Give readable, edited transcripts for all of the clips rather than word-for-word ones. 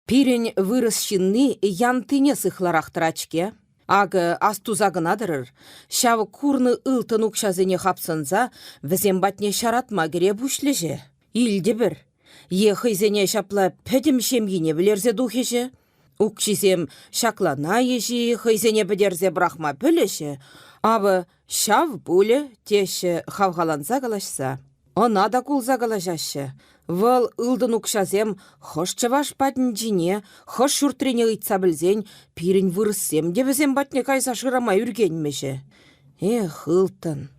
Пирень вырыс шинны янтыне сыхларахтырачке. Ағы астузагынадырыр. Шавы курны ылтын укшазыне хапсынза, візем батне шаратма кере бушлеже. Илде бір. Ехайзене шапла пәдім шемгіне білерзе духеже. Укшизем шаклана ежі, хайзене бідерзе брахма білеші. Абы шав бұлі теші хавғаланса қалашса. Она да кулза қалашашы. Вăл ылдын укшазем хош чываш патн жине, хош шуртрене ыйтса білзен, пирень вырыссем де візем батне кайса шырама үргенмеше. Эх, ылтын,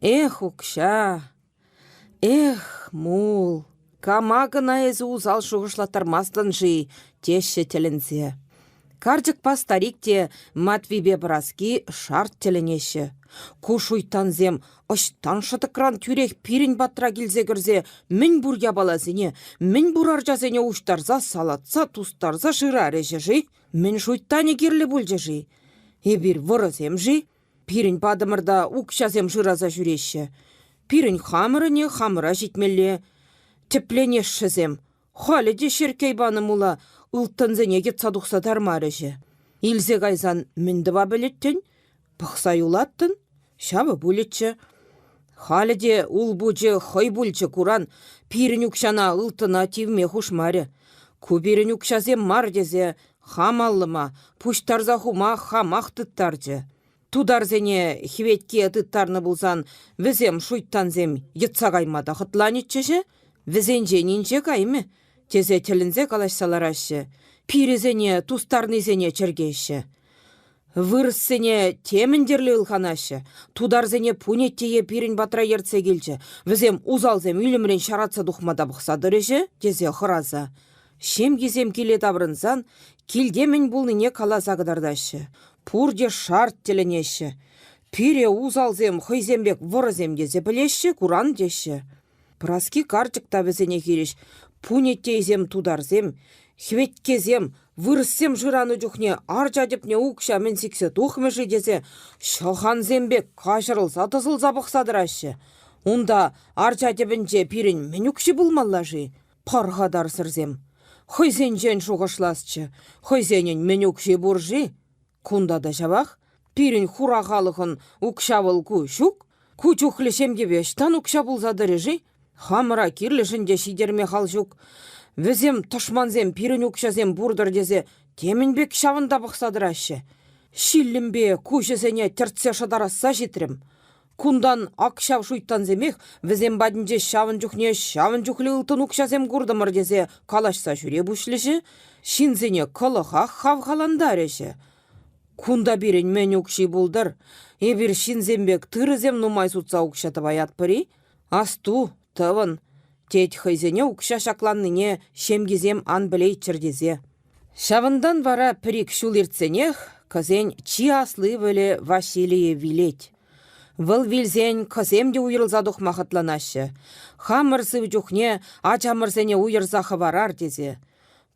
эх, укша, эх, мул, камагына әзі узал шуғышлатармастын жи, теші тілінзе. Карчык па старикте Матвибе браски шарт тілінеші. Кушуйтанзем, ыштан шытыкран тюрех пирень батра келзе кірзе, мін буря балазыне, мін бурар жазыне уштарза салатса тустарза жырар жи, мін шуйттане керлі бүлже жи. Эбір вырызем жи, пирень падымырда укшазем жыраза жүреші. Пирень хамырыне хамыра житмелі. Тепленешшізем, халі де шеркейбаны мұла, ылттынзене кетса дұқса дармары жи. Илзе кайзан мінді ба білеттен, бұқса юлаттын, шабы бүлетші. Халіде ул бұжы хой бүлчі куран, пирін үкшана ылтына тивме хушмары. Күберін үкшазем мар дезе, хамаллыма, пуштарза хума хамақ тұттаржы. Тударзене хиветке тұттарны бұлзан, візем шуйттанзем етса каймада хытланетчіжі, візен женінже кайме, тезе тілінзе калашсаларашы, пирезене тустарнызене чергеші. Вырыссене теміндерлі ылханашы, тударзене пунеттее пирін батра ерце келчі, візем узалзем үйлімрен шаратса дұхмада бұқсадырыжы, тезе хыраза. Шем кезем келе табрынзан, келдемін бұлныне каласа қыдардашы. Пурде шарт тілінеші. Пире узалзем хойзембек вырызем дезе білеші, куран деші. Праски карчықта візене кереш, пунеттейзем тударзем, хветкезем, вырыссем жыраны жүхне аржадепне укша мен сіксе тухмыжы дезе, шылханзембек қашырылса тызылза бұқсадырашы. Онда аржадепінже пирін мен үкші бұлмаллажы, парғадар сырзем. Хойзен жен шуғышласчы, хойзенен мен үкші бұржы. Кунда да жабақ, пирін хурағалығын укшавыл күшік, күчуқлі шемгебештан укша бұлзадырыжы, хамыра кирлішінде шидерме қалжук. Візем тұшманзем пирін укшазем бұрдыр дезе, темінбек шавында бұқсадырашы. Шиллімбе күшесене тіртсе шадараса жетірім. Кундан акшав шуйттан земех, візем бадынже шавын жүхне шавын жүхлі ұлтын укшазем күрдымыр дезе калашса жүре бұшлышы, шинзене кылыға хавғаландарышы. Кунда бірін мен укши бұлдыр, ебір шинзембек тырызем нумай сутса укшаты баят пыри, асту, тывын, тет хайзене укша шакланныне шемгізем ан білей чырдезе. Шавындан вара пірік шул иртсенех, кызен чи аслы вілі Василие вилет. Выл вилзен кыземде уйрылзадух махатланашы. Хамырсы жүхне ачамырзене уйырзахы варар дезе.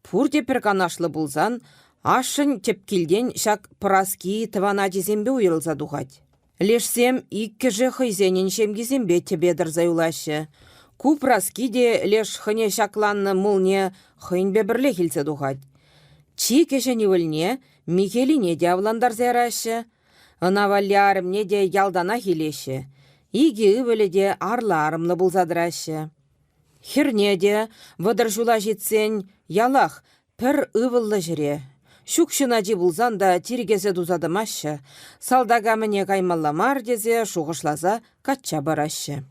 Пурде пір канашлы бұлзан, ашын тепкілден шак праски тывана дезембе уйрылзадухать. Лешсем иккіжі хайзенен шемгізембе тебедір заюлашы. Ку праски де леш хыне шакланны мұлне хыйнбе бірле келсе духать. Чи кешені вілне Михелине де авландар зәрашы. Ына валярымне де ялдана келеші. Иге үвілі де арларымлы бұлзадырашы. Херне де вăдыр жула жетсен ялах пір үвілі жүре. Шукшына жи бұлзан да тиргезе дузадымашы. Салдага міне каймалламар дезе шуғышлаза катча барашы.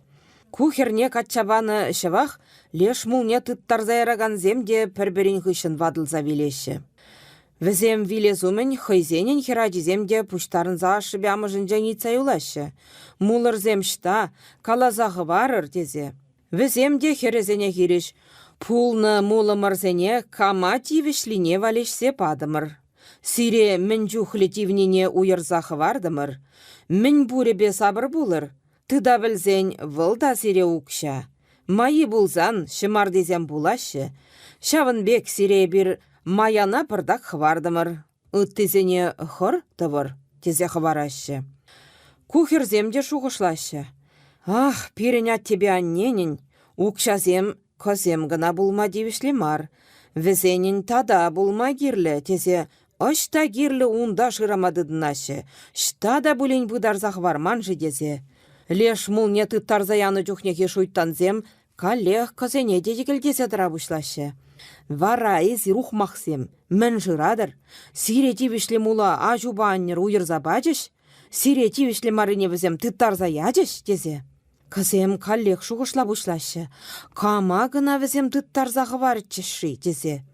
Кухерне катчабаны шывақ леш мұлне тұттарза яраган земде пір-бірін хышын вадылза велеші. Візем вилезумен хойзенен херадиземде пуштарынза шыбямыжын жәнеца юлашы. Мулырзем шта, калазағы барыр дезе. Віземде херезене хереш, пулны мулымырзене кама тивішлине валешсе падымыр. Сире мін жүхлетивнене уйырзағы вардымыр. Мін буребе сабыр булыр. Тыда білзен вылда сире укша. Майы булзан шымар дезем булашы. Шавынбек сире бір маяна пырдак хвардымыр. Ыттезене хыр тывыр, тезе хварашы. Кухерземде шуғышлашы. Ах, пирен ат тебе анненін, укшазем козем гына булма девішлі мар. Візенін тада булма кирлі, тезе ашта кирлі унда шырамадыдынашы. Штада булень бұдарзақ варманжы дезе. Леш мулне тыттарзаяны жүхнеге шуйттанзем, калех кызене дедекілдесе дырабышлашы. Вара ези рух мақсем, мін жырадыр. Сирети вишлі мула ажуба аннер уйырза бачыш, сирети вишлі марыне візем тыттарза ядыш дезе. Кызем калех шуғышла бұшлашы. Кама гына візем тыттарзағы варытчышы дезе.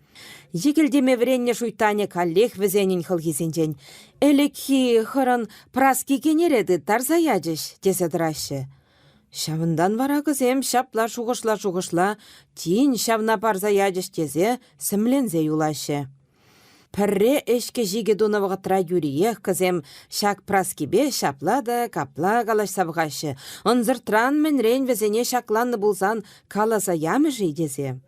Егілдеме вренне шуйтане калех візенін хылгезенжен. Элекхи хырын праски кенереді тарза ядыш дезе дырашы. Шавындан вара кызем шапла шуғышла, тин шавна парза ядыш тезе сімлензе юлашы. Пірре эшке жиге донавға тұра юриех кызем шак праскебе шаплады, капла қалаш сабғашы. Онзыртран мен рен везене шакланны болсан каласа ямыжы дезе.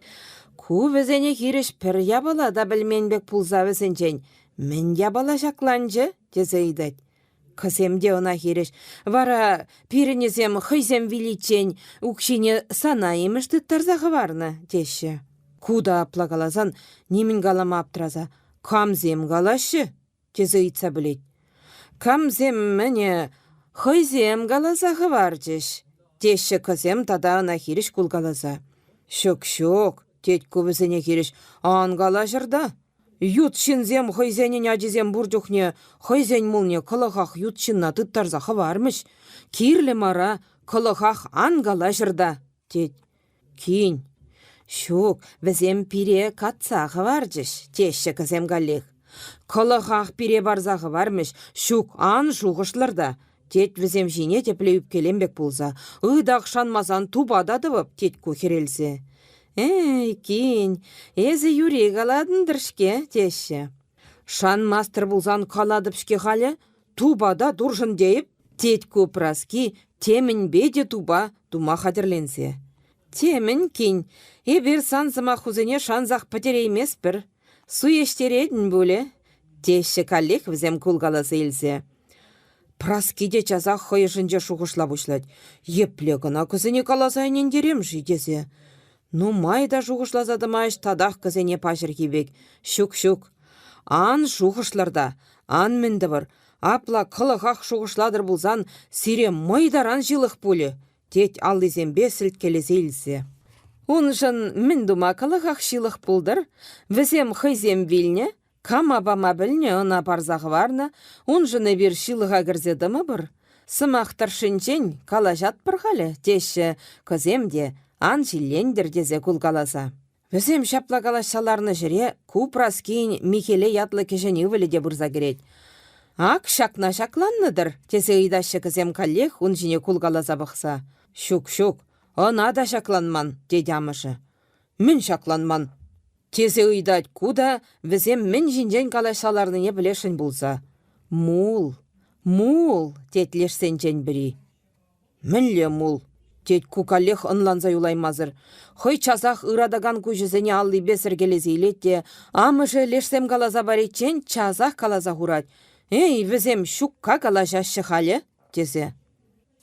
Ку везене хиреш пір ябала да білменбек пулза везенчен. Мен ябала шакланжы дезе идет. Кыземде она хиреш. Вара пиренезем хыйзем виличен укшине сана емішті тарзағы варны деші. Куда аплагалазан немін галама аптыраза. Камзем галашы, тезе итса білет. Камзем мәне хыйзем галазағы var жеш. Деші кызем тада ана хиреш кул галаза. Шок, тет көбізіне хиреш ан галажырда. Ют шинзем хыйзенен ажизем бурдюхне, хыйзен мулне кылыхах ют шинна тыттарзағы вармыш. Кирлі мара кылыхах ан галажырда. Тет, кейін. Шук, візем пире қатсағы варжыш, теші кізем галех. Кылыхақ пире барзағы вармыш, шук ан шуғышларда. Тет візем жине теплеуіп келембек болса, ұйдақ шанмазан тубададывып тет көхерелсе. Кин, езі юре галадындыршке, теші. Шан мастер болсан каладыпшке халі, тубада дұржын дейіп, тет көпраски темін беде туба тума қадірленсе. Темін кин, ебір санзыма хузыне шанзақ пәтереймес бір. Су ештередін бөлі. Теші каллех візем кулгаласы елзе. Праскиде чазақ хойышынже шуғышла бұшлад. Епле гына күзіне каласайнен дерем жидезе. Ну майда шуғышлазады майш тадақ күзіне пашыр кебек. Шук. Ан шуғышларда, ан мінді бір. Апла қылығақ шуғышладыр бұлзан, сире майдаран жылық бөлі. Тет аллизембе сілткелезе илсе. Уншын мін дума қылығақ жылық бұлдыр, візем хызем вилне, кама бама білне она парзағы варна, уншыны бір шилыға кірзедімі бір. Сымақтар шынчен калажат бірғалі, теші кыземде ан жилендер дезе кулгаласа. Візем шапла калашсаларны жіре, купрас кейін Михеле ятлы кешені віліде бұрза керет. Ак шакна шакланныдыр, тесе ыйдашы кызем каллех ун жіне кулгаласа бұқса. Шук, она да шакланман, деді амышы. Мен шакланман. Тесе ыйдать куда, візем мен жинжен калашсаларныне білешін болса. Мул, тетлешсен жен бірі. Мінле мул. Тет кукалех ынланза юлаймазыр. Хой часах ырадаган күжізіне аллы бесір келезі илетте, амышы лешсем калаза баретчен часах калаза хурать. Візем шукка калажашы халі, тезе.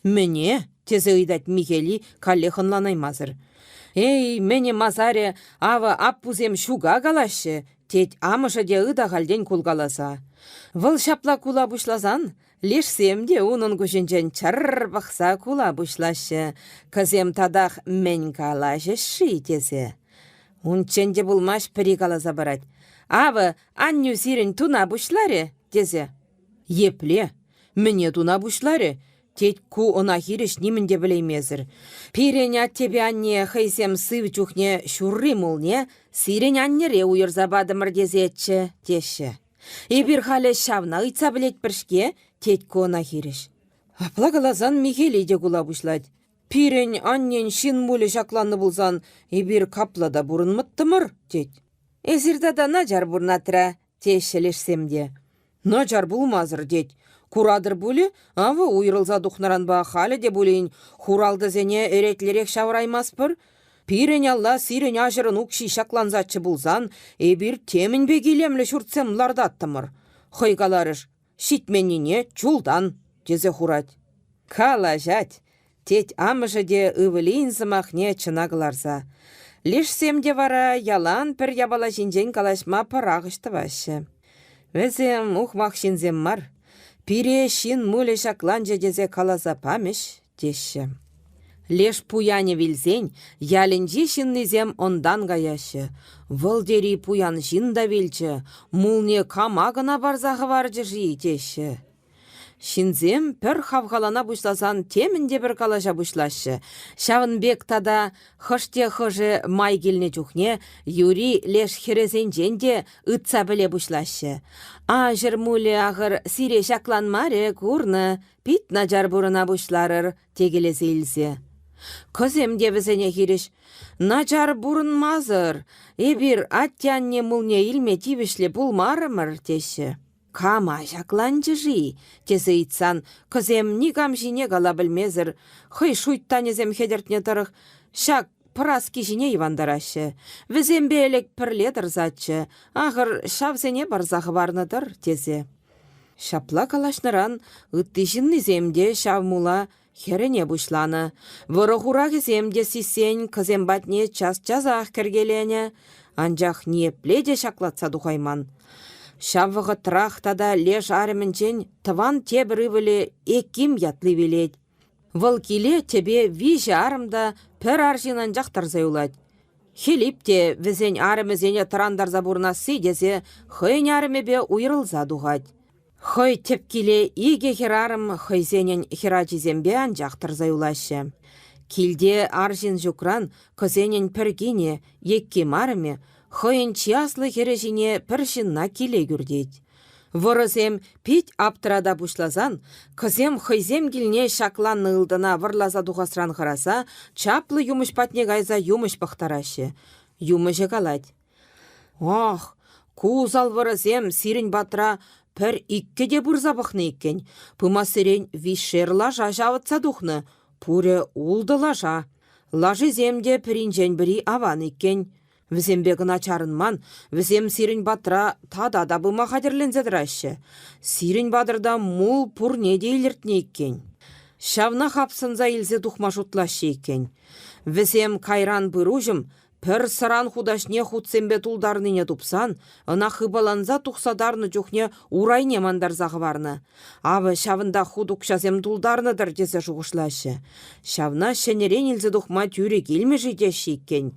Мене, тезе ыйдать Михели калех ынланаймазыр. Мене мазаре ава аппузем шуга калашы, тет амышы де ыда халден кулгаласа. Выл шапла кула бушлазан, лешсем де унын күшінчен чарр бақса кула бушлашы, кызем тадақ мен калашы ши тезе. Унченде булмаш пірі каласа барать. Ава анню сирен туна бушларе, тезе. Епле, мене туна бушларе, тет ку она хиреш немінде білеймезір. Пирен аттебе анне хайсем сыв чухне шурри мулне, сирен аннере уйырзабадымыр дезетчі, теші. Эбір халі шавна ұйтса білет біршке, тет ку она хиреш. Аплагалазан Михели де кула бұшлад. Пирен аннен шин мулі шакланны бұлзан, эбір каплада бұрын мұттымыр, тет. Эзірдада наджар бұрнатыра, тешелешсемде. Наджар бұлмазыр, дет. Курадыр бұлі, авы уйрылза дұқнаран ба халі де бұлейін, хуралды зене эретлерек шавраймас бір. Пирен алла сирен ажырын укши шакланзатчы бұлзан, эбір темін бегелемлі шүртсем лардаттымыр. Хойгаларыш, шитменіне чулдан, дезе хурать. Кала жать, тет амыжы де ывылейін зымақ не чынағыларза. Лишсемде вара ялан пір ябала жинжен калашма парағышты башы. Візем ухмақ шинзем мар. Пире шин муле шаклан жедезе каласа памеш, деші. Леш пуяне вилзен, ялінжи шиннезем ондан гаяшы. Вылдери пуян жинда вилчі, мулне камагына барзағы баржы жи, деші. Шинзем пір хавғалана бұшласан темінде бір калаша бұшлашы. Шавынбек тада хыште хыжы май келіне жүхне, юри леш херезен женде ұтса біле бұшлашы. Ажыр муле ағыр сире шакланмаре курны, пит наджар бұрына бұшларыр тегелесі илзе. Көземде візіне хиреш, наджар бұрын мазыр, ебір аттянне мулне илме тивішлі бұлмарымыр теші. Кама жакланчы жи, тезі итсан, көзем нигам жине гала білмезір, хый шуйттанезем хедертне тұрық, шак праски жине ивандарашы, візем бейлек пірледір затчы, ағыр шавзене барзағы барныдыр тезе. Шапла калашныран, үтті жиннеземде шавмула херене бұшланы, вұрығурағы земде сисен көзем батне час-чазақ кіргелене, анжақ непледе шаклатса дұхайман. Шавығы трақтада леш арымынчен тыван тебірі вілі еккім ятлы велет. Выл келе тебе вижі арымда пір аржинан жақтар зайулад. Хеліп те візен арымызене тұрандар забурна сейдезе хойн арымебе уйрылза дұғад. Хой теп келе иге хер арым хойзенен херачизембе ан жақтар зайулашы. Келде аржин жүкран көзенен піргене еккем арыме хойын чияслы хережіне піршінна келе күрдейд. Вырызем пит аптырада бұшлазан, кызем хойзем келіне шаклан ылдына вырлаза дұғасран қараса, чаплы юмыш патне гайза юмыш пақтарашы. Юмышы қалад. Ох, кузал вырызем сирін батыра пір иккеде бұрза бұқны еккен. Пыма сирен вишер лажа жавытса дұқны, пүрі улды лажа. Лажы земде пірінжен бірі аван еккен. Візембегі начарынман, візем сирін батыра тада да бұма қадерлензедірашы. Сирін батырда мул пұр не дейліртіне еккен. Шавна хапсынза илзе дұқма жұтлашы еккен. Візем кайран бұружым, пір сыран худашне худсембе тулдарныне тупсан, ына хыбаланза тұқсадарны жүхне урайне мандарзағы барны. Абы шавында худук шазем тулдарныдыр десе жұғышлашы. Шавна шенерен илзе дұқма тюре келме жидеші еккен.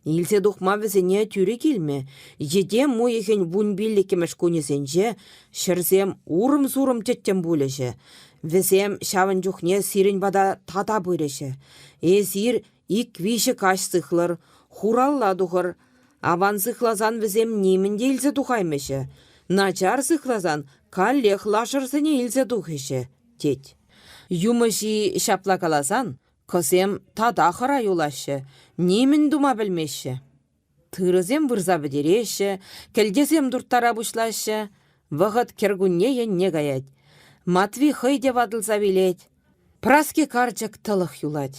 Илсе дұқма візіне тюре келме. Едем мойығын вунбиллі кемеш көнесенже, шырзем урым-зурым теттен бөліжі. Візем шавын жүхне сирін бада тата бөріші. Эзір ик виші каш сықлыр, хуралла дұғыр. Аван сықлазан візем немінде илсе дұқаймышы. Начар сықлазан каллех лашырсыне илсе дұқышы. Тет. Юмыжи шапла каласан, көзем тада қыра юлашы, немін дума білмеші. Тырызем вырза бідереші, келдезем дұрттара бұшлашы, вғыт кергунне не гаят. Матви хыйде вадылза билет. Праске карчык тылық юлад.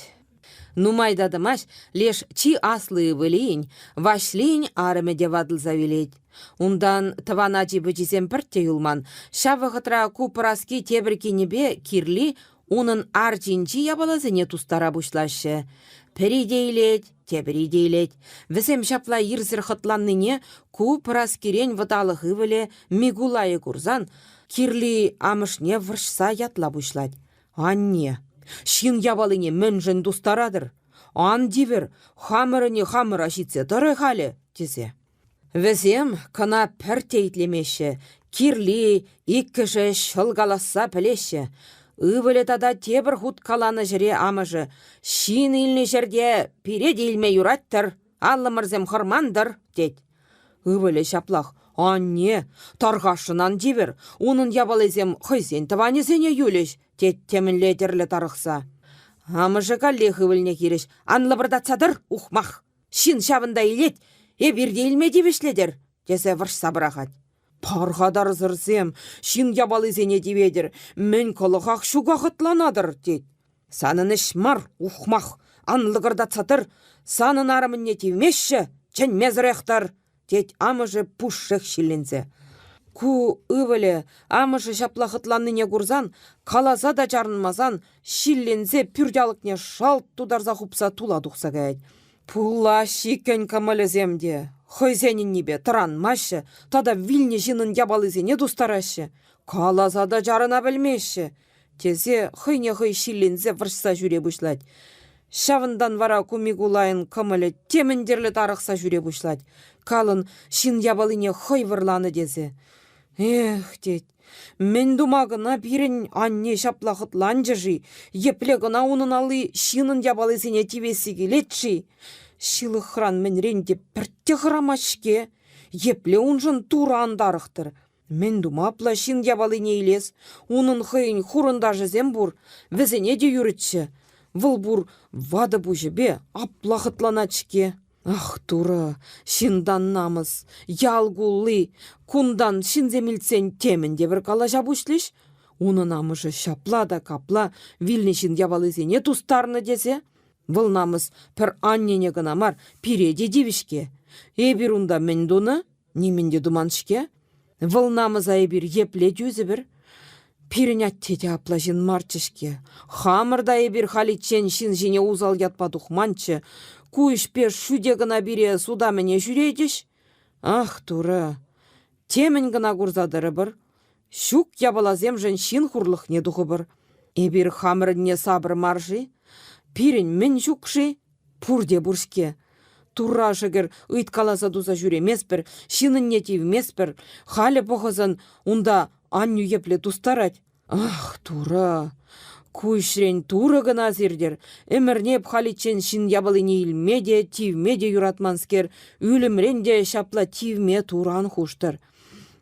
Нумайдадымаш леш чи аслы вылейін, вашлейін арымеде вадылза билет. Ундан тывана жибі піртте юлман, шавығытра ку праски тебіркенебе кирли, унын арчинчи ябалазыне тустара бұшлашы. Передейлет, тебіридейлет. Візем шапла ирзір хытланныне ку праскерен ваталығы віле мигулайы курзан, кирли амышне выршса ятла бұшлад. Анне, шин ябалыне мөнжін тустарадыр. Ан дивер, хамырыне хамыр ашитсе тұры халі, тезе. Візем кына піртейтлемеші, кирли иккіші шылгаласа пілеші. Үвілі тада тебір худ каланы жіре амыжы. Шин илні жерде пире дейлме юраттыр, аллымырзем хырмандыр, дед. Үвілі шаплақ, анне, тарғашынан дивер, унын ябалызем хызен тыванезене юлеш, дед темінледерлі тарықса. Амыжы каллех үвіліне кереш, анлы бірдатсадыр, ухмақ. Шин шабында илет, ебір дейлме девешледер, десе выршса бірағат. Парғадар зырзем, шин ябалызене деведір, мен кылығақ шуға ғытланадыр, дед. Санын ішмар, ухмақ, анлығырда цатыр, санын арымынне тевмешші, чен мезіректір, дед амыжы пұшшық шилензе. Ку ывылі амыжы шаплағытланныне курзан, калаза да жарынмазан, шилензе пүрдялықне шалт тударза хупса тула дұқса гәйд. Пулла шикен камалеземде. Хойзенин небе тыранмашы, тада вилне жинын ябалызене дустарашы. Калазада жарына білмеші. Тезе хыйне-хый шиллензе выршса жүре бұшлад. Шавындан вара кумигулайын кымылы теміндерлі тарықса жүре бұшлад. Калын шин ябалыне хый вырланы дезе. Эх, дед, мен думагына бірін анне шаплақытлан жыжи, еплегіна унын алы шинын ябалызене тивесі келетші. Шилы хран мен ренде піртте хырамашке, епле унжын тура андарықтыр. Мен думапла шин ябалыне илес, унын хыйын хурында жызем бур, візене де юрытшы. Выл бур вады бұжыбе аплақытланачке. Ах, тура, шиндан намыз, ялгулы, кундан шинземілсен темінде бір кала жабушлеш, уны намыжы шапла да капла, вилне шин ябалызене тустарны десе, выл намыз пір аннене гынамар пиреде дивішке. Эбір унда мен дуны, неменде думаншке, выл намыз айбір епле дюзі бір, пирін аттеде апла жин марчышке, хамырда айбір халитчен шин жіне узал ятпа тухманчы, куыш пеш шуде гына бире суда мене жүрейдіш. Ах, тура, темін гына курзадыры бір, шук ябалазем жын шин хурлық не дұғы бір. Эбір хамырыне сабыр маржи, пирін мен шукши, пурде бұршке. Тура жығыр ұйткаласа дуза жүремес бір, шинын не тивмес бір, халі бұғызын унда анню епле тустарать. Ах, тура, куйшрен тура гына зердер, әмірнеп халичен шин ябалыне илмеде, тивмеде юратманскер, үлімренде шапла тивме туран хуштыр.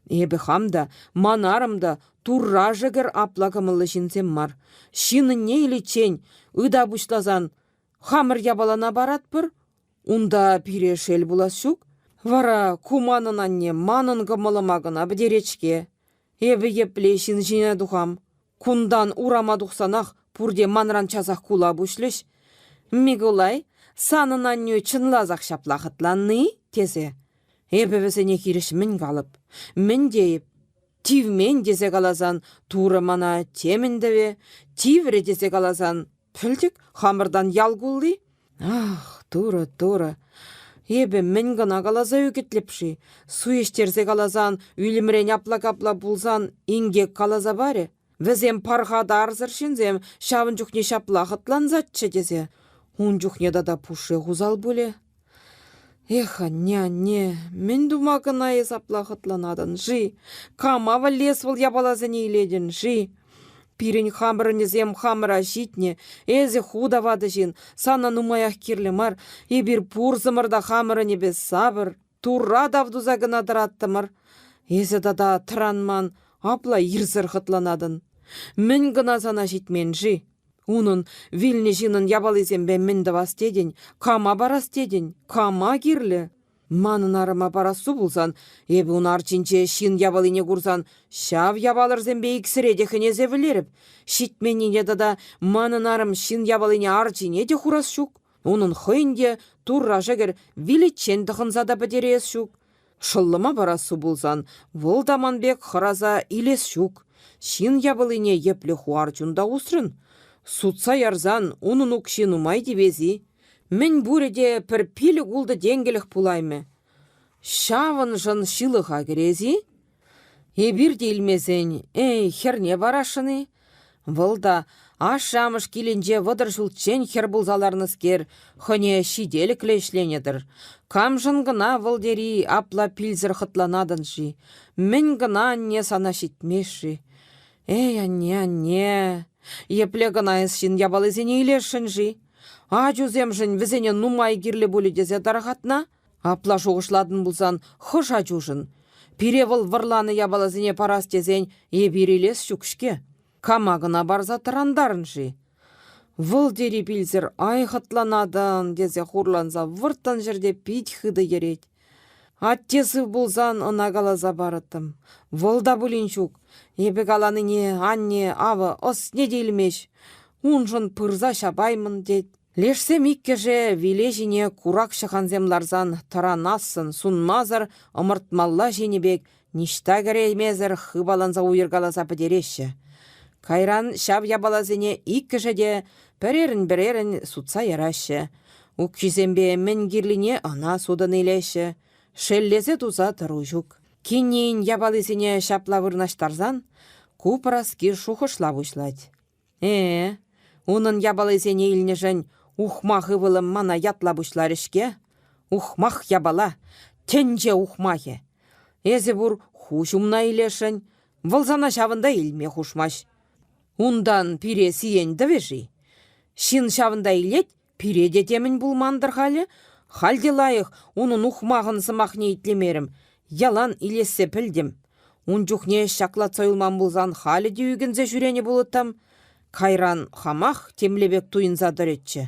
Эбі хамда, манарымда тура жығыр апла шинсем мар. Шинын не иличен, ыда бұшлазан, хамыр ябалана барат бір, унда пирешел булас шук. Вара куманын анне манын гымылымагына бідеречке. Эбі епле шин жіне дұхам. Кундан урама дұқсанақ пурде манран чазақ кула бұшлеш. Мигулай, санын анне чынлазақ шаплақытланны тезе. Эбі візіне кирешімін қалып. Мін дейіп, тивмен дезе қалазан туры мана теміндіве, тивре дезе қалазан пілдік хамырдан ялгулды. Ах, тура. Эбі мін гына қалаза өгетлепші. Суештерзе қалазан, үлімрен апла-капла бұлзан, ингек қалаза баре. Візем парғада арзыршынзем, шавын жүхне шаплақытлан затчы дезе. Он жүхне дада пушы ғузал бөле. Эх, не, мен думағына есаплақытланадын, жи. Камава лес выл ябалазын ейледін, жи. Пирін хамырынезем хамыра житне, әзі худавады жин, сана нумаяқ кирлі мар, ебір пурзымырда хамырыне без сабыр, тура давдузагына дыраттымыр. Әзі дада тыранман, апла ирзір хытланадын. Мін гына сана житмен жи. Унын вилне жинын ябалызем бен мінді бастеден, кама барастеден, кама кирлі. Манын арыма барасу булсан, эбі он арчинче шин ябалыне курсан, шав ябалырзен бейік сіредехіне зевілеріп. Шитменіне дада манын арым шин ябалыне арчине де хурас шук. Унын хойнде турра жегір вилетчен дұхынзада бідерес шук. Шыллыма барасу булсан, вылдаманбек хыраза илес шук. Шин ябалыне еплі хуарчунда усрын. Сутса ярзан, унын укшин умай дебези. Мен буреде пір пилі гулды денгелік пулайме. Шавын жын шилыға керези? Ебір дейлмезен, херне барашыны? Вылда, ашамыш келінже вăдыр жылтчен хер бұлзаларныз кер, хыне шиделік лешленедір. Кам жын гына вылдери апла пилзір хытланадын жи. Мен гына не сана шитмеші. Анне. Епле гына есшін ябалызене илешін жи. Ажузем жын візене нумай кирлі бөлі дезе дарғатна. Апла жоғышладын бұлсан хыш ажужын. Пиревыл вырланы ябалызене парас дезен ебирелес шүкшке. Камагына барза тырандарын жи. Выл дери білзір айхытланадын дезе хурланса вырттан жерде пить хыды ерет. Аттесі бұлзан ына қалаза барыттым. Вылда бұлін шук. Ебі қаланыне, анне, авы, ос не дейлмеш. Унжын пырза шабаймын дед. Лешсем иккеже вилежіне курак шықанземларзан таранасын сунмазыр ымыртмалла женебек ништа кереймезір хыбаланза уйыргаласа бідереші. Кайран шаб ябалазыне иккеже де бірерін сутса ярашы. Укчизембе мен кирлине ана судан илеші. Шеллезе туза тұру жүк. Киннейін ябалызіне шапла вырнаштарзан, купраски шухышла бұшлать. Унын ябалызіне илнежен ухмахы вылым мана ятла бұшлар ішке. Ухмах ябала, тенже ухмахе. Эзе бұр хушумна илешін, вылзана шавында илме хушмаш. Ундан пире сиен дывежи. Шин шавында илет, пире детемін бұлмандыр халі. Халде лайық, унын ухмағын сымақне итлемерім. Ялан илесе пілдім. Ун жүхне шақла цойылман бұлзан халі деугінзе жүрені бұлыттам. Кайран хамақ темлебек туйынзадыр етші.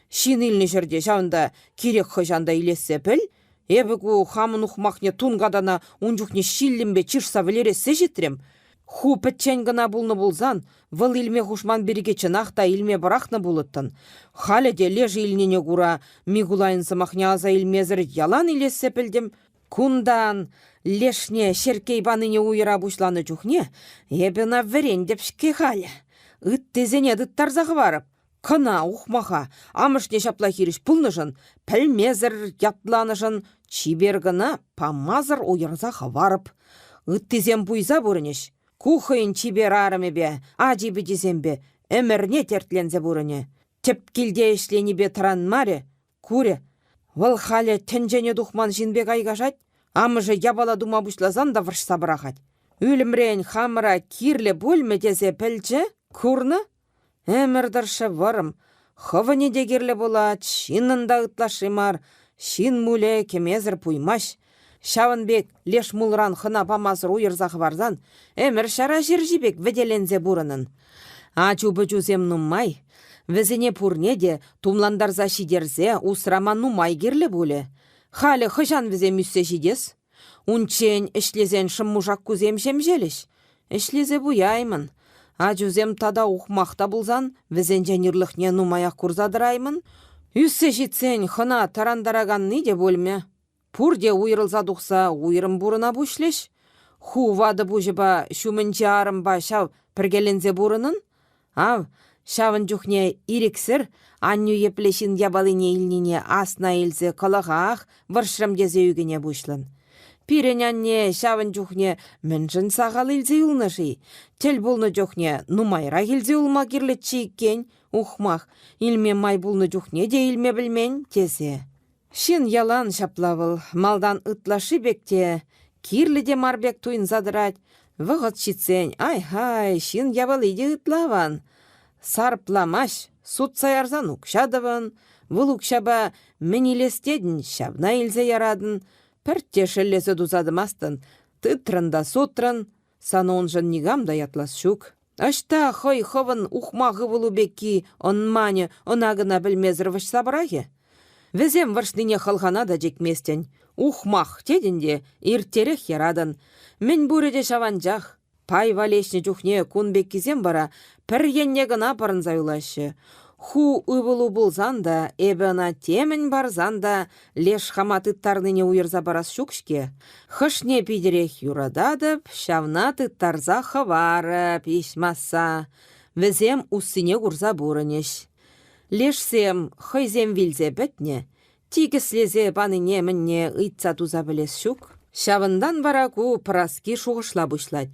Шин илні жерде шавында керек хыжанда илесе піл. Эбігу хамын ухмақне тунгадана ун жүхне шиллімбе чырса вілересе жетірем. Ху пітчен гына бұлны бұлзан, выл илме хушман береге чынақта илме барақны бұлыттын. Халі де лежі илнене күра, мигулайын сымақне аза илмезір ялан илесе пілдім. Кундан лешне шеркей баныне уйра бұшланы жүхне, ебіна верен деп шке халі. Үт тезене дыттарзағы барып. Кына ухмаха, амышне шапла хиріш пулнышын, пілмезір ятланышын, чибергіна памазыр ойырзағы барып. Үт тезен бұйза бұрынеш. Кухайын чибер арымебе, ажибі дезембе, әмірне тертлензе бұрыне. Теп келде ішлені бе тұран маре, күре. Выл халі тінжене дұхман жинбек айғашат, амыжы ябала дума бұшлазан да выршса бірақат. Үлімрен хамыра кирлі бөлме дезе пілчі, күрні? Әмірдірші варым, хывыне дегерлі болат, шинында ұтлашымар, шин мүле кемезір пуймаш. Шавынбек леш мулран хына памазыр уйырзағы барзан, әмір шара жержібек веделензе бұрынын. Ачу бүчузем нуммай, візіне пурнеде тумландарза шидерзе усрама нумай керлі боле. Халі хыжан візе мүссе жидес. Унчен ішлезен шым мужак кузем жемжеліш. Ішлезе бұяймын. Ачузем тада ухмақта бұлзан, візен жәнерліхне нумаяқ курзадыраймын. Үссе житсен хына тарандараган неде бөлме. Пурде уйрылза дұқса уйрым бұрына бұшлеш. Ху вады бұжыба шумынче арымба шав піргелензе бұрынын. Ав, шавын жүхне ирексір, анну еплешін ябалыне илніне асна илзе қалағақ варшрам дезе үгіне бұшлын. Пиренянне шавын жүхне мінжін сағал илзе үлныши. Тел бұлны жүхне нумайра илзе улма керлетші иккен, ухмақ, илме май бұлны жүхне де илме білмен тезе. Шин ялан шаплавыл, малдан ытлашы бекте, кирлі де марбек туйын задырать. Вғыт шитсен, ай-хай, шин ябалыйде ытлаван. Сарпламаш, суд саярзан укшадыван, выл укшаба мен илестедін, шабна илзе ярадын. Піртте шеллесі дузадымастын, тытрын да сотрын, санон жын нигам да ятлас шук. Ашта хой ховын ухмағы вылу бекки, онмане, онагына білмезір ваш сабырағы. Візем варшныне халғана да жекместен. Ухмақ тедінде иртерех ярадын. Мен бүреде шаванжақ. Пай валешні жүхне күн беккізем бара, пір енне гына парын зайлашы. Ху ұбылу бұлзан да, эбіна темін барзан да, леш хаматыттарныне уйырза барас шукшке. Хышне пидерех юрададып, шавна тыттарза хавары пишмаса. Візем уссыне курза бұрынеш. Лешсем хойзем вилзе бәтне, тигіслезе баныне мінне ұйтса туза білес шук. Шавындан бараку праски шуғышла бұшлад.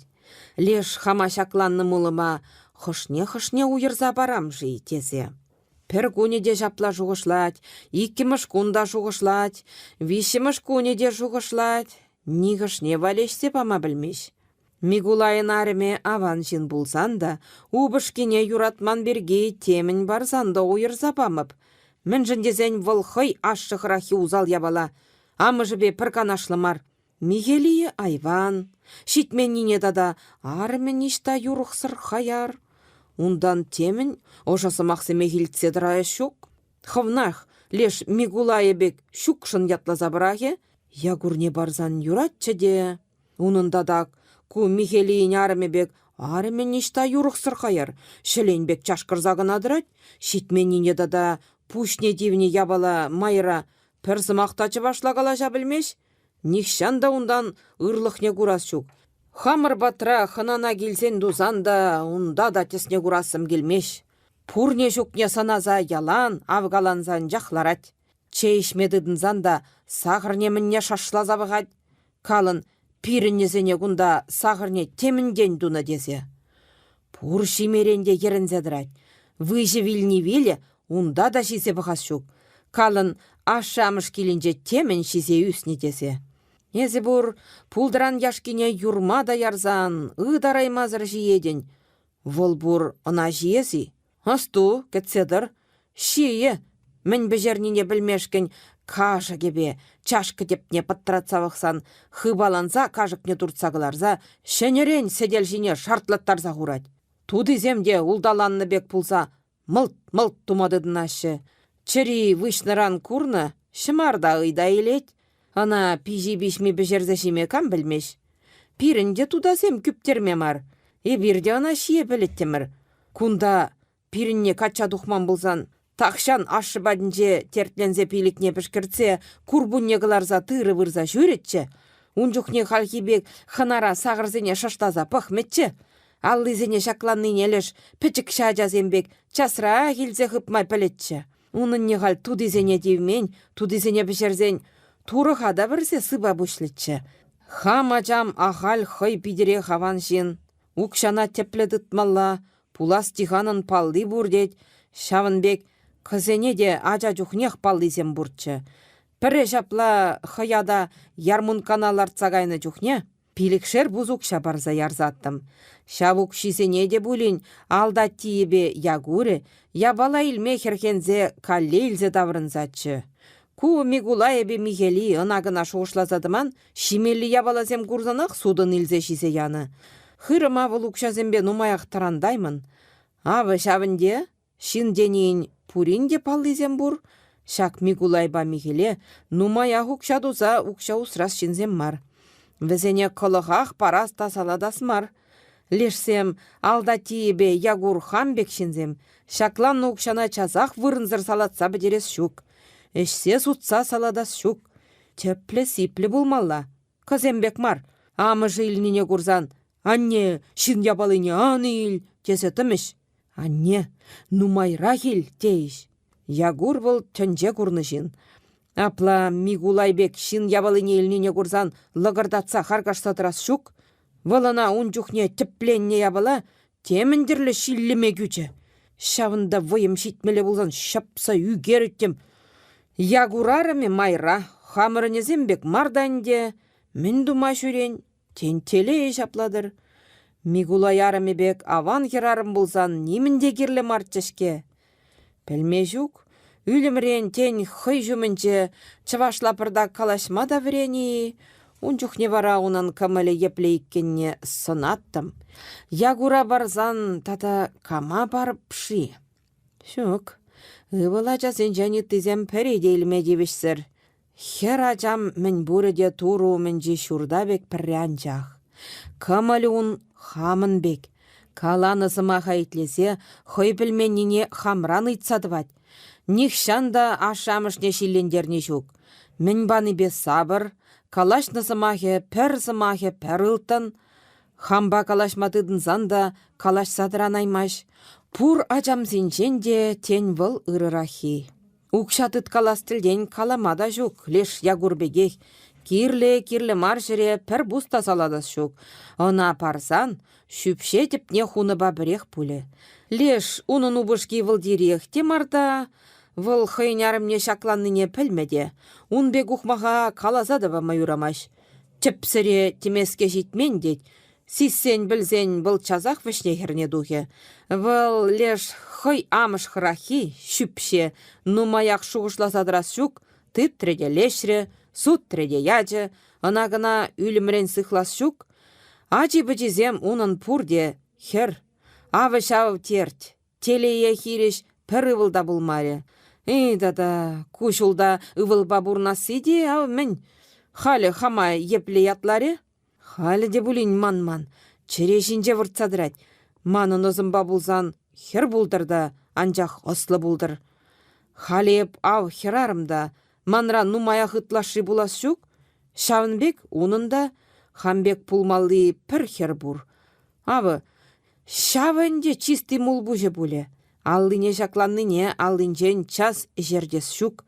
Леш хама шакланны мұлыма хышне уйырза барам жи тезе. Пір күнеде жапла жуғышлад, иккіміш күнда жуғышлад, вишіміш күнеде жуғышлад, нигышне валешсе пама білмеш. Мигулайын арыме аван жин булсан да, убышкене юратман берге темін барзан да уйырза памып. Мін жіндезен вылхый ашшықырахи узал ябала, амыжы бе пірканашлымар. Мигелие айван, шитменіне дада арымен ишта юрықсыр хаяр. Ундан темін ошасы мақсыме хилтседірая шук. Хывнах, леш Мигулайы бек шукшын ятлаза бірағы, ягурне барзан юратчы де. Унын дадак, ку Михелиін арыме бек арымен ишта юрықсыр хаяр. Шелен бек чашқырзағын адырат, шитменіне дада пушне дивне ябала майра пірсі мақтачы башлагала жабілмеш. Нихшанда ундан ырлықне курас шук. Хамыр батра хынана келсен дузанда, унда да тесне курасым келмеш. Пурне жукне саназа ялан, авгаланзан жахларать. Чейшмедыдынзан да сағырне мінне шашлаза бұғад. Калын пиріннезене күнда сағырне темінген дуна дезе. Пур шимеренде ерінзедірать. Выжы вильни виле, унда да шизе бұғас шук. Калын ашамыш келінже темін шизе үсіне дезе. Езе бұр пулдыран яшкине юрма да ярзан, ыдараймазыр жиеден. Вол бұр ына жиези. Асту, кетседір, шие, мін бежернине білмешкен кажа кебе, чашкы депне паттыратсавықсан, хыбаланса кажыкне туртсағыларза, шенерен седел жине шартлаттарза ғурать. Туды земде улдаланны бек пулса, мылт-мылт тумадыдын ашы. Чыри вышныран курны, шымарда ыйда елет. Ана пижи бишми бежерзешіме кам білмеш. Пирінде тудасем күптерме мар. Бирде ана шие білеттемір. Кунда пирінне кача духман болсан, тақшан ашы бадынже тертлензе пилікне пішкіртсе, курбунне ғыларза тыры вырза жүретче. Унжухне халхибек ханара сағырзене шаштаза пахметче. Аллызене шакланныне леш пічік шажазембек часра хилзе хыпмай пілетче. Унынне хал тудызене дивмен, тудызене бішерзен, турыхада бірсе сыба бұшлетче. Хамачам ахал хой пидере хаван жин. Укшана тепледытмалла, пулас тиханын палды бурдет, шавынбек кызене де ажа жухнех палдызем бурчы. Пірі жапла хаяда ярмун каналар цагайны жухне, пилікшер бузукша барза ярзаттым. Шавук шизене де булин алда тиебе ягуре, ябала илме херхензе каллейлзе даврынзачы. Ку Мигулаебе Михели ынагына шоғышлазадыман, шимелі ябалазем курзанақ судын илзе шизе яны. Хырыма вұлукшазембе нумаяқ тарандаймын. Авы шавынде, шинденейін пуринде паллизем бур, шак Мигулайба Михеле нумаяқ укшадуза укша усрас шинзем мар. Візене кылығақ парас тасаладас мар. Лешсем алда тиебе ягур хамбек шинзем, шаклан укшана чазақ вырынзыр салатса бідерес шук. Эшсе сутса саладас шук. Тепле-сипле булмалла. Кызембек мар, амыжы илнине курзан. Анне, шин ябалыне аны ил, тесетіміш. Анне, нумайра хил, дейш. Ягур был төнже курны жин. Апла Мигулайбек шин ябалыне илнине курзан лығырдатса харгаш сатырас шук. Валана унчухне тепленне ябала, теміндірлі шиллеме күчі. Шавында войым шитмелі болсан шапса үгер үттем. Ягурарыме майра, хамырынезембек марданде, мін дума шүрен, тентеле шапладыр. Мигулай арымебек аван херарым болсан, немінде керлі мартчышке. Пәлме жүк, үлімрен тен хый жүмінче, чывашлапырда калашмада врени, унчухне вара унан камылы еплейккенне сынаттым. Ягура барзан тата кама барып пши. Шук. Ывыла жасен және тізем пәредейліме девішсір. Хер ажам мін бұрыде туру мінже шурдабек піррянчақ. Камалюн хамын бек. Каланысыма хайтлесе, хой білменіне хамран ыйтсадывать. Нихшанда ашамышне шиллендерне жүк. Мін баны бе сабыр, калашнысымахе пір сымахе пір ылтын. Хамба калашматыдын занда калаш садыран аймаш. Пур ажам зинченде тен выл ырырахи. Укшатыт каластылден каламада жүк, леш ягурбегех. Кирле маршыре пір буста саладас жүк. Она парсан, шүпше тепне хуныба бірех пуле. Леш унын убышки выл дирех темарда, выл хайнярымне шакланныне пілмеде. Унбек ухмаға калазадыва майурамаш. Чіпсіре темеске житмен дед. Сиссен білзен бұл чазақ вішне херне духе. Выл леш хой амыш храхи, шүпше, нумаяқ шуғышласадырас шук, тып треде лешре, суд треде яджы, ынағына үлімрен сықлас шук. Ачи-бычизем унын пурде, хер, авы-шавы терт, телее хиреш пір ывылда бұлмаре. Дада, кушулда ывылба бурнасыде, ау мен, халі хамай епле ятларе? Халі де бұлін ман-ман, черешінже вұртсадырать. Манын озымба бұлзан, хер бұлдырда, анжақ ослы бұлдыр. Халеп ау херарымда, манра нумая хытлашы бұлас жүк, Шавынбек унында хамбек пулмалы пір хер бұр. Авы, шавынде чисты мул бұжы бұле. Аллине жакланныне аллинчен час жердес шук.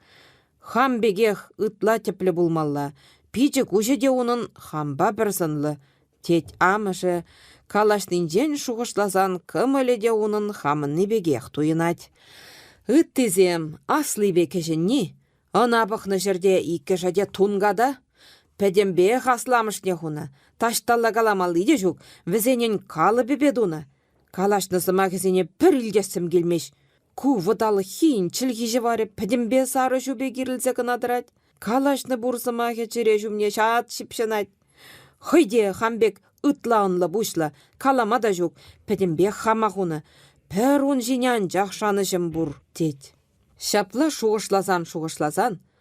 Хамбегех ытла тепле булмалла. Пичі кушеде унын хамба бір сынлы. Тет амышы калашнинчен шуғышлазан кымыледе унын хамынны бегех туйынать. Ыттезем аслы бекешінні. Ана бұқны жерде икі жаде тунгада. Пәдембе хасламышне хуна. Ташталла каламалы де жүк. Візенен калы бебедуна. Калашны сымағызене бір үлгесім келмеш. Ку вұдалы хейін чілгежі бары пәдембе сары жүбе керілзе кынадырад. Калашны бұрсымағы жүре жүмне шат шипшынад. Хойде хамбек ытлауынлы бұшла. Каламада жүк. Пәдембе хамағуны. Пәр он жинян жақшанышым бұр, дед. Шапла шуғышлазан,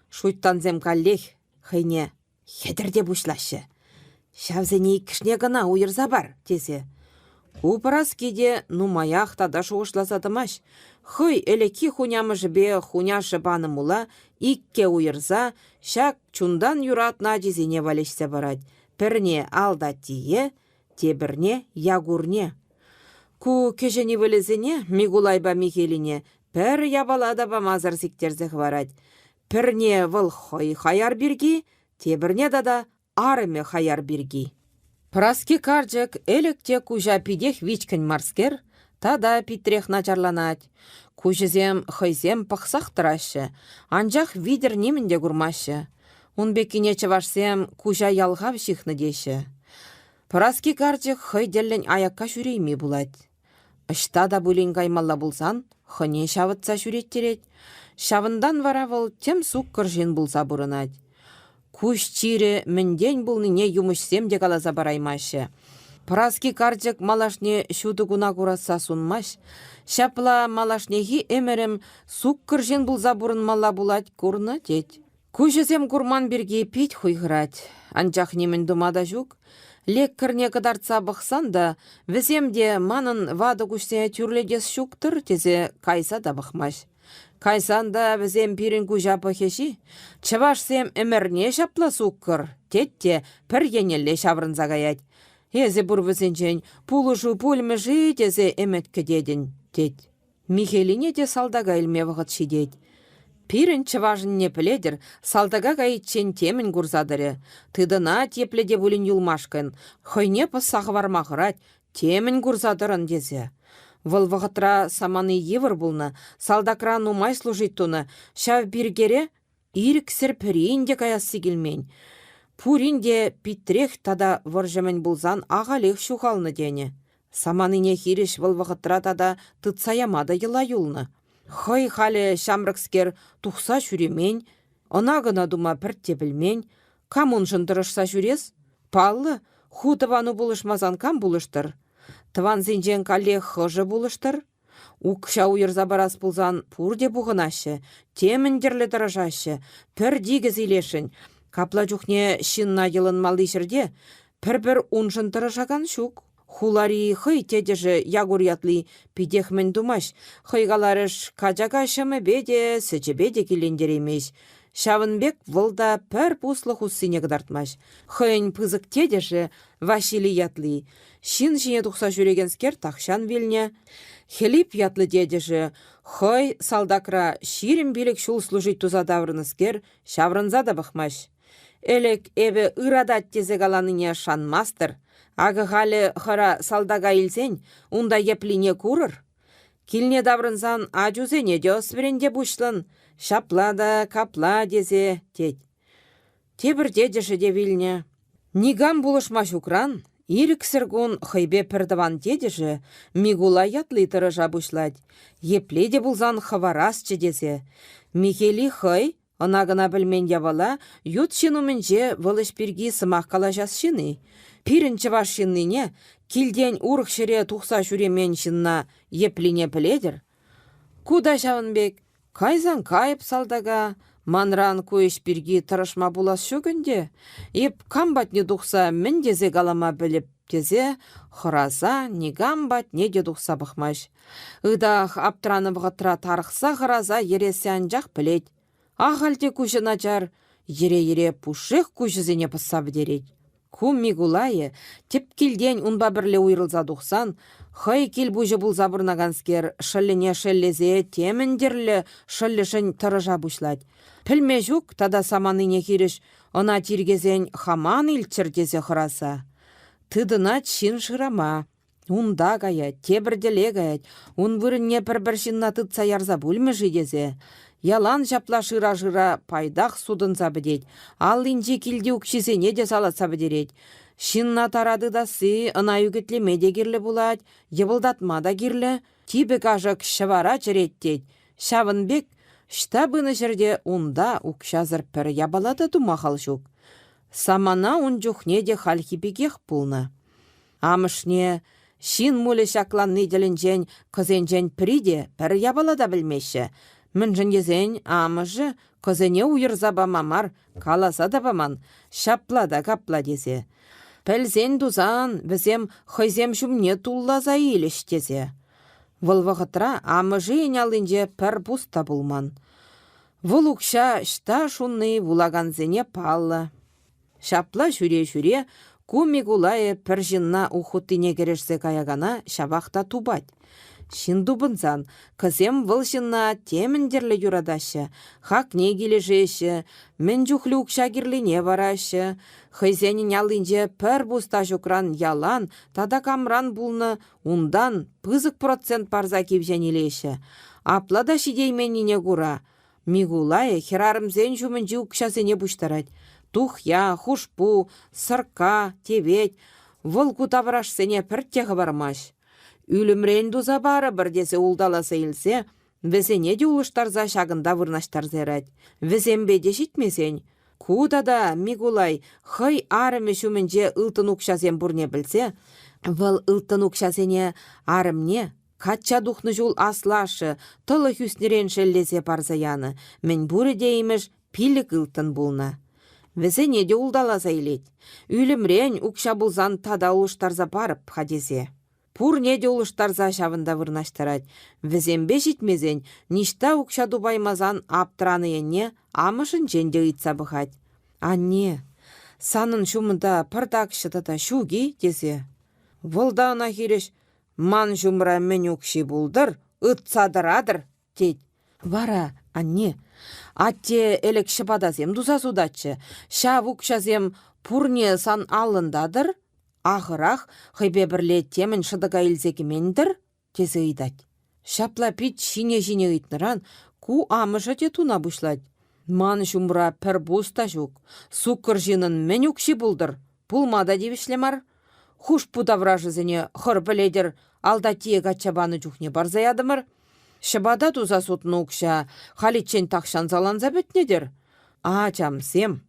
шуйттан зем каллех. Хайне, хедірде бұшлашы. Шавзене кішне гына уйырза бар, дезе. Упырас кейде нумаях тада шуғышлазадымаш. Хой элеки хунямы жібе хуняшы баны мула, икке уйырза, шак чундан юратна дезене валешсе барад. Пірне алда тие, тебірне ягурне. Ку кешені вілізіне Мигулайба Михелине пір ябалада ба мазар сиктерзех варад. Пірне выл хой хаяр біргі, тебірне дада арыме хаяр біргі. Праски карджек электе кужа пидех вичкін марскер, тада питрех начарланать. Кужызем хойзем пақсақтырашы, анжақ видер немінде күрмашы. Унбекіне чывашсем кужа ялғав шихны деші. Праски карджек хойделлен аякка жүрейме булать. Ышта да бүлін каймалла булсан, хыне шавытса жүреттерет. Шавындан варавыл тем сук кыржен булса бұрынат. Куш чире мінден бұлныне юмышсем де калаза бараймашы. Праски карджек малашне шуды гуна кураса сунмаш. Шапла малашнеги эмерем сук кыржен булса бұрынмалла булать курны дед. Кушызем курман берге пет хуйгырать. Анчах немен думада жүк. Леккірне кадарца бұқсан да, віземде манын вады күшсе түрледес шуктыр, тезе кайса да бұқмаш. Кайсанда візем пирін күжа бұхеші, чывашсем әмірне шапла суққыр, тетте пір енелле шаврын загаят. Езе бұр візенчен пулышу пулмежі тезе әмет кедедін, тет. Михелине де салдага ilme вғыт шидет. Пирін чыважын не піледір, салдага гаитчен темін күрзадыры. Тыдына тепледе бүлін юлмашкын, хойне пысағы вармағырат, темін күрзадырын дезе. Выл вғытра саманы евір бұлны, салдакра нумай служит туны, шав биргере иріксір пірейінде каясы келмен. Пуринде питрех тада варжымен бұлзан ағалех шуғалны дене. Саманыне хиреш выл вғытра тада тытсаямады йыла юлны. Хой халі шамрыкскер тухса жүремен, она гына дума піртте білмен, камун жындырышса жүрес? Паллы, хутывану бұлышмазан кам бұлыштыр? Тыван зенжен кале хыжы бұлыштыр? Укша уйырза барас бұлзан пурде бұғынашы, теміндерлі дырыжашы, пір дегіз илешін. Капла жүхне шинна йылын малдишірде, пір-бір ун жындырышаган шук. Хулари хый тедежі ягурятлы пидехмен думаш, хыйгаларыш качака шымы беде, сычы беде келендеремеш. Шавынбек вылда пір пуслы хуссыне кыдартмаш. Хыйын пызык тедежі Василий ятлы. Шин жіне тұқса жүрегенскер тақшан вилне. Хелип ятлы дедежі хый салдакра ширим билік шул служить туза даврыныскер шаврынза да бақмаш. Элек эбе ырадат тезе галаныне шанмастыр. Ағы халі хыра салдага илсен, унда еплине курыр. Килне даврынзан ажузене де осверенде бұшлын, шапла да капла дезе тет. Тебір дедеші де вилне. Нигам бұлышма шукран, ирік сіргун хыйбе пірдаван дедеші, Мигула ятлы тұрыжа бұшлад. Епле де бұлзан хаварасчы дезе. Михели хый, она гына білмен ябала, ют шинуменже вылыш пирги сымақ калажас шыны. Пирін чываш шынныне, килден урық шыре тұқса жүремен шынна еплине піледір. Куда Шавынбек, кайзан кайып салдага, манран көйш пирги тұрышма булас шөгінде, еп камбат не тұқса мен дезе галама біліп тезе, хыраза, негамбат не де тұқса бұқмаш. Ыдақ аптыраны бұғытра тарықса хыраза ересі анжақ білет. Ағалде күші начар, ере-ере пушық күшізіне пыса бідерет. Ку Микулайы теп килден унба бірле уйрылза дұқсан, хай кел бұжы бұл забырнаганскер шыллене шеллезе теміндерлі шыллешін тұрыжа бұшлад. Пілме жүк тада саманыне кереш, она тиргезен хаман илчірдезе хыраса. Тыдына чин шырама. Унда гая, тебірделе гаят, ун вырынне бір-біршінна тытса ярза бүлмі жидезе. Ялан жапла шыра-жыра пайдақ судын забыдет, ал инжи килді үкшесене де салат сабыдерет. Шинна тарады да сы, ына үгітлеме де кирлі булат, ебылдатма да кирлі, тибі кажық шывара чыреттет. Шавынбек, штабыны жерде унда үкшазыр пір ябалады думахал жүк. Самана ун жүхне де халхипекех пулны. Амышне, шин мулі шакланны делінжен, кызенжен приде пір ябалада білмеші. Міншін езен амыжы кызене уйырза бамамар, каласа да баман, шапла да капла дезе. Пәлзен дузан, візем хайзем шумне туллаза илеш дезе. Вұл вғытра амыжы енялынже пір бұста бұлман. Вұл ұқша шта шунны вулаганзене паллы. Шапла жүре-жүре, ку Микулайы пір жынна ұхыттыне керешсе каягана шабақта тубать. Шиндубынзан, кызем выл жынна теміндерлі юрадашы, хак не кележеші, мен жүхлі ұқша керліне барашы, хайзенін ялынже пір бұста жүкран ялан, тада камран бұлны ундан пызык процент парза кепженелеші. Аплада шидейменіне күра. Микулайы херарымзен жүмінжі ұқшасыне бұштарад. Тухя, хушпу, сырка, тебет, выл кутаврашсене пірттегі бармаш. Үлімрен дуза бары бірдесе улдаласа илсе, візене де улыштарза шағында вырнаштар зерад. Візембеде житмесен. Кудада Микулай хай арымы шумінже ылтын ұқшазен бұрне білсе, выл ылтын ұқшазене арымне, кача духны жул аслашы, тылы хүснерен шеллезе парзаяны, мен бұры дейміш пилік ылтын бұлна. Візене де улдаласа илет. Үлімрен ұқша бұлзан тада улыштарза барып хадезе. Пур неде улыштарза шавында вырнаштарад. Візембе житмезен, ништа ұқша дубаймазан аптыраны енне, амышын женде ұйтса бұхад. Анне, санын шумында пырдақшыдыда шуги, десе. Вылдауна хиреш, ман жұмыра мен ұқши бұлдыр, ұтсадырадыр, дед. Вара, анне, атте әлік шыбадазем дузасудачы, шав ұқшазем пурне сан алындадыр, ағырақ хайбе бірле темін шыдыға илзекімендір, тезі ыйдат. Шапла пит шине-шине ыйтныран, ку амышы те туна бұшлад. Ман жұмыра пір бұста жүк, сукыр жинын мен үкші бұлдыр, пулмада девішлемар. Хуш пудавражызыне хыр біледір, алда тие гачабаны жүхне барзаядымыр. Шыбада туза сутын ұқша, халитчен тақшан заланза бітнедір. Ачам сем,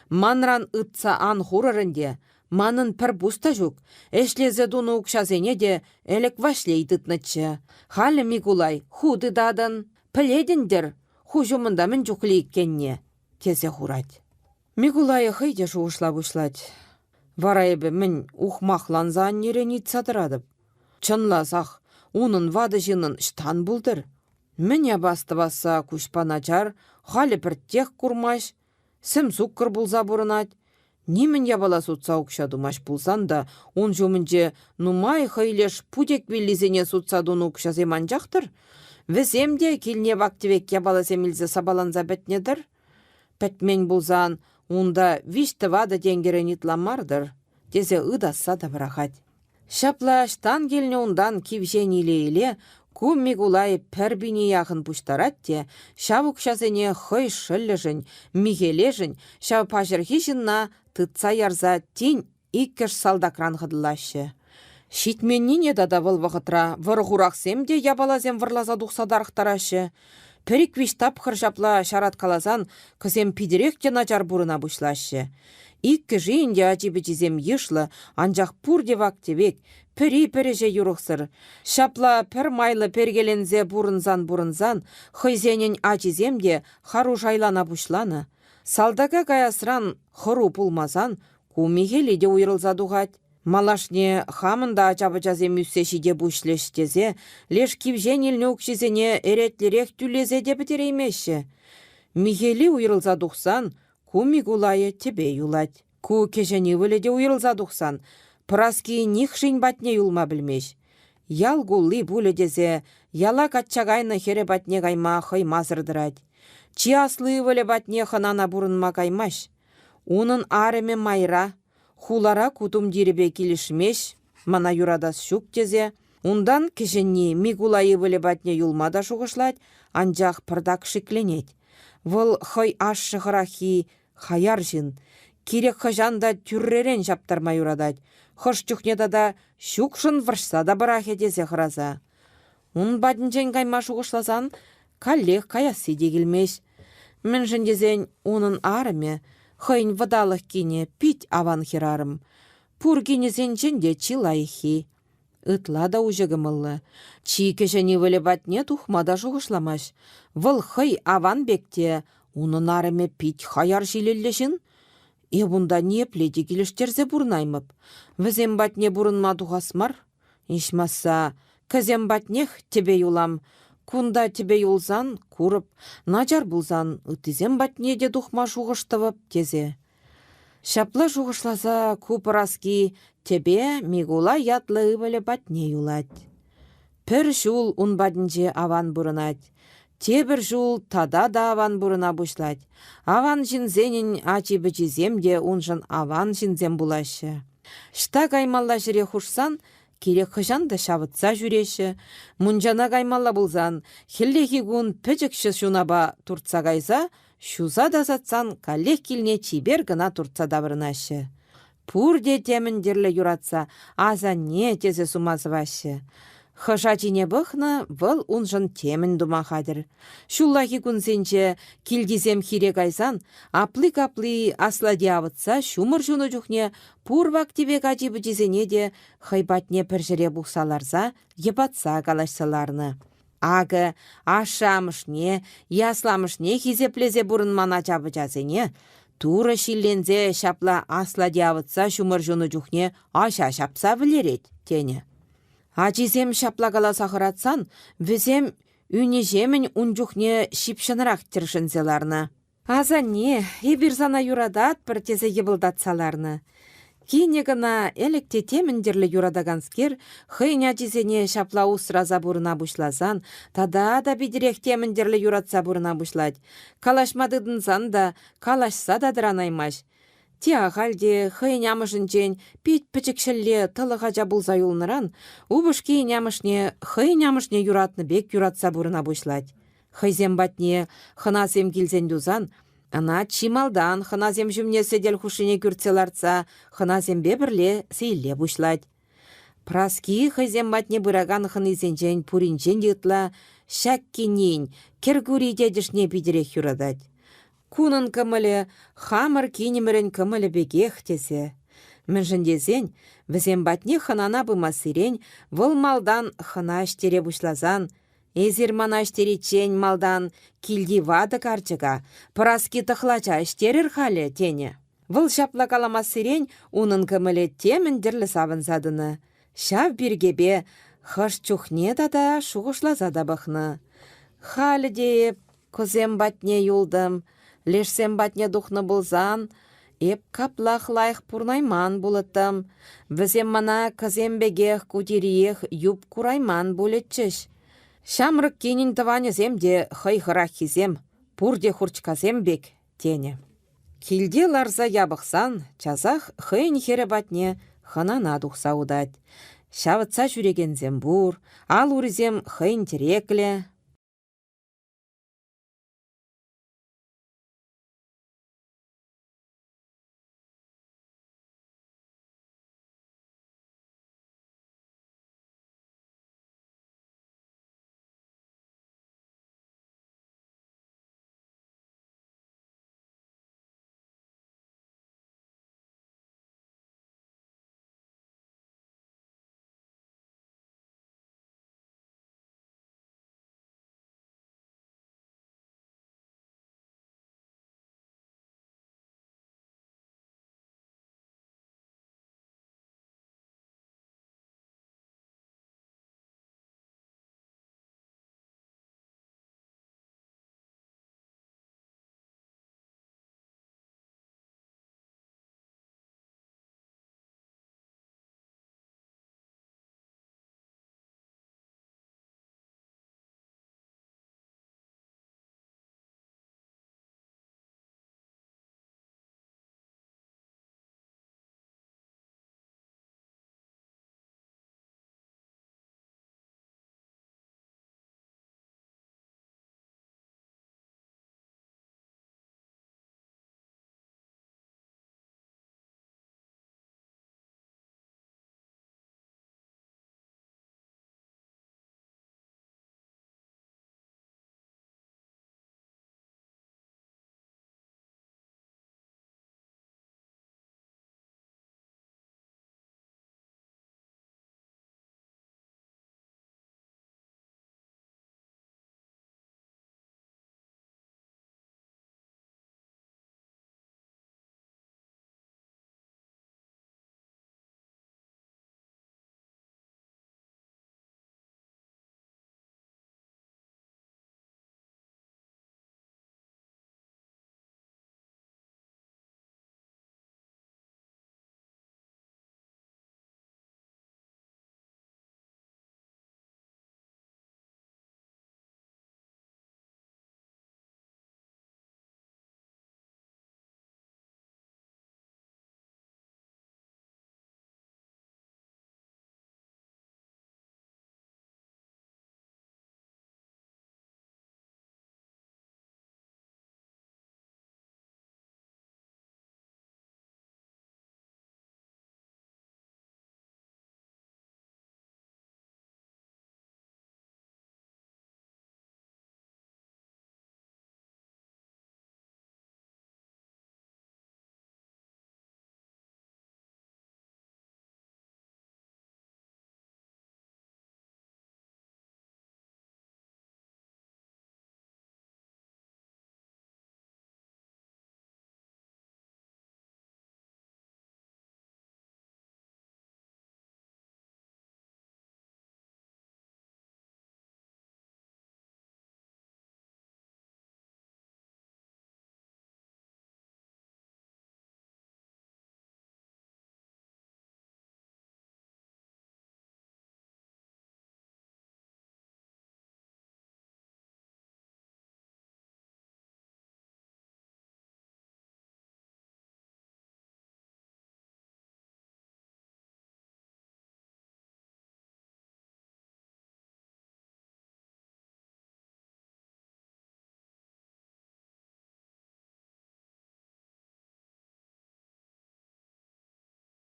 манран ұтса ан хурырынде, манын пір бұста жүк, әшлезе дуны ұқшазене де әлік вашлейдітнычы. Халі Микулай худы дадын, піледіндір, ху жұмында мен жүклейік кенне, тезе хурать. Микулай хыйде жуышла бұшлад. Варайбы мен ухмахланзан неренит садырадып. Чынласақ, унын вады жинын штан бұлдыр. Мене басты баса күшпаначар, халі пірттех курмаш, сім суккыр бұлза бұрынат. Немен ябала сутса ұқша думаш бұлсан да, он жумынже нумай хайлеш пудек білізене сутса дуны ұқша земан жақтыр. Віземде келіне вактивек ябала семілзе сабаланза бәтнедір. Пәтмен бұлзан, онда вишті вады денгерен итламардыр. Дезе ыдасса да бірахат. Шапла штан келіне ондан кивжен иле-иле, ку Микулай пәрбіне яғын бұштарат те, шав ұқшазене хой шыллыжын, мигележін, шав пажырхи жынна тытса ярза тень иккеш салдакран ғыдылашы. Шитменніне дада выл вғытра, вырғурақсем де ябалазем вырлаза дұқсадарықтарашы. Пәрік виштап қыржапла шарат калазан, кызем пидерек те начар бұрына бұшлашы. Иккі жиынде ажибі жезем ешлы, анжақ пұрде вактивек, пірі-піріже юрықсыр. Шапла пір майлы пергелензе бұрынзан, хойзенен ажиземде хару жайлана бұшланы. Салдага гаясран хыру пулмазан, кумигели де уйрылзадуғат. Малашне хамында ачабы жазем үссешіде бұшлештезе, леш кивжен еліне өкшізене эретлерек түлезе де бітереймеші. Мигели уйрылзадуқсан, ку Микулайы тебе юлать. Ку кешені віледе уйрылза дұқсан, праски нихшин батне юлма білмеш. Ял гулли буледезе, яла катчагайны хере батне кайма хай мазырдырать. Чиаслы віле батне ханана бурынма каймаш. Унын арыме майра, хулара кутум диребе килішмеш, мана юрадас шук тезе. Ундан кешені мигулайы віле батне юлмада шуғышлать, анжақ пырдак шикленет. Выл хай аш шығырахи хаяр жын. Керек хажанда түрререн жаптарма юрадать. Хош чухнеда да шукшын варшса да барахе дезе хыраза. Ун бадынчен кайма шуғышласан, каллех каясы дегілмеш. Мен жындезен унын арыме, хыйн вадалық кине пить аван херарым. Пур кинезен жінде чилайхи. Ытла да ужығымылы. Чи кешені вілі батне тухмада шуғышламаш. Выл хый аван бекте, унын арыме пить хаяр жилеллешін. Бұнда не пледе келіштерзе бұрнаймып. Візем батне бұрынма дұғасмар. Ишмаса, кізем батнех тебе юлам. Кунда тебе юлзан, курып, начар бұлзан, үтізем батне де дұқма шуғыштывып тезе. Шапла шуғышласа купыраски тебе мигула ятлы ывелі батне юлать. Пір жул ұн бадынже аван бұрынать. Тебір жул тада да аван бұрына бұшлать. Аван жинзенін ачи бічізем де унжын аван жинзем бұлашы. Шта каймалла жүре хушсан, керек хыжан да шавытса жүреші. Мұнжана каймалла бұлзан, хеллехи күн пөжікші шунаба туртса кайса, шуза да сатсан каллех килне чибер гына туртса да бұрынашы. Пурде теміндерлі юратса, аза не тезе сумазывашы. Хыжа жине бұхны выл унжын темін дума хадыр. Шуллахи күнсенче килгизем хире кайсан, аплы-каплы аслади авытса шумыр жуны жүхне пурвак тебе качи бітізене де хайбатне піржіре бұқсаларса, епатса калашсаларны. Ағы ашамышне, ясламышне хизеплезе бұрынмана жабы жазене, туры шиллензе шапла аслади авытса шумыр жуны жүхне аша шапса білерет, тене. Ачизем шаплагала сахыратсан, візем үнежемін унжухне шипшынырақ тіршінзеларны. Аза не, ебір зана юрадат бір тезе ебылдатсаларны. Кейне гына электе теміндерлі юрадаганскер, хыйн ачизене шапла усраза бұрына бұшлазан, тада да бидірек теміндерлі юратса бұрына бұшлад. Калашмадыдынсан да, калашса да дыранаймаш. Тиағалде хый нямышынчен пит пічікшілі тылыға жабылза юлныран, убышки нямышне хый нямышне юратны бек юратса бұрына бұшлад. Хыйзем батне хыназем келзен дузан, ана чималдан хыназем жүмне седел хушыне күртселарца, хыназем бебірле сейле бұшлад. Праски хыйзем батне бұраган хынызенчен пуринчен детла, шәккенен, кергури дедішне бидірек юрадад. Кунын кымылы, хамыр кинемірін кымылы бекех тесе. Міншіндезен, візем батне хынана бымасырен, выл малдан хына аштере бұшлазан, ezir mana çен малдан килди вады карчыга, праски тахлача аштерір халі тене. Выл шапла калама сирен, унын кымыле теміндірлі савынсадыны. Шав биргебе, хыш чухне тада шуғышлазада бахны. Халі дейіп, көзем батне юлдым, лешсем батне духны бұлзан, еп каплах лайық пурнайман бұлыттым. Візем мана кызем бегех кудириех юб курайман бұлетчіш. Шамрык кенін тыванезем де хайхырақ хизем, пурде хурчказем бек, тене. Килде ларза ябықсан, чазах хыйн хере батне хынана дұқса удать. Шавытса жүреген зембур, ал урызем хыйн терекле,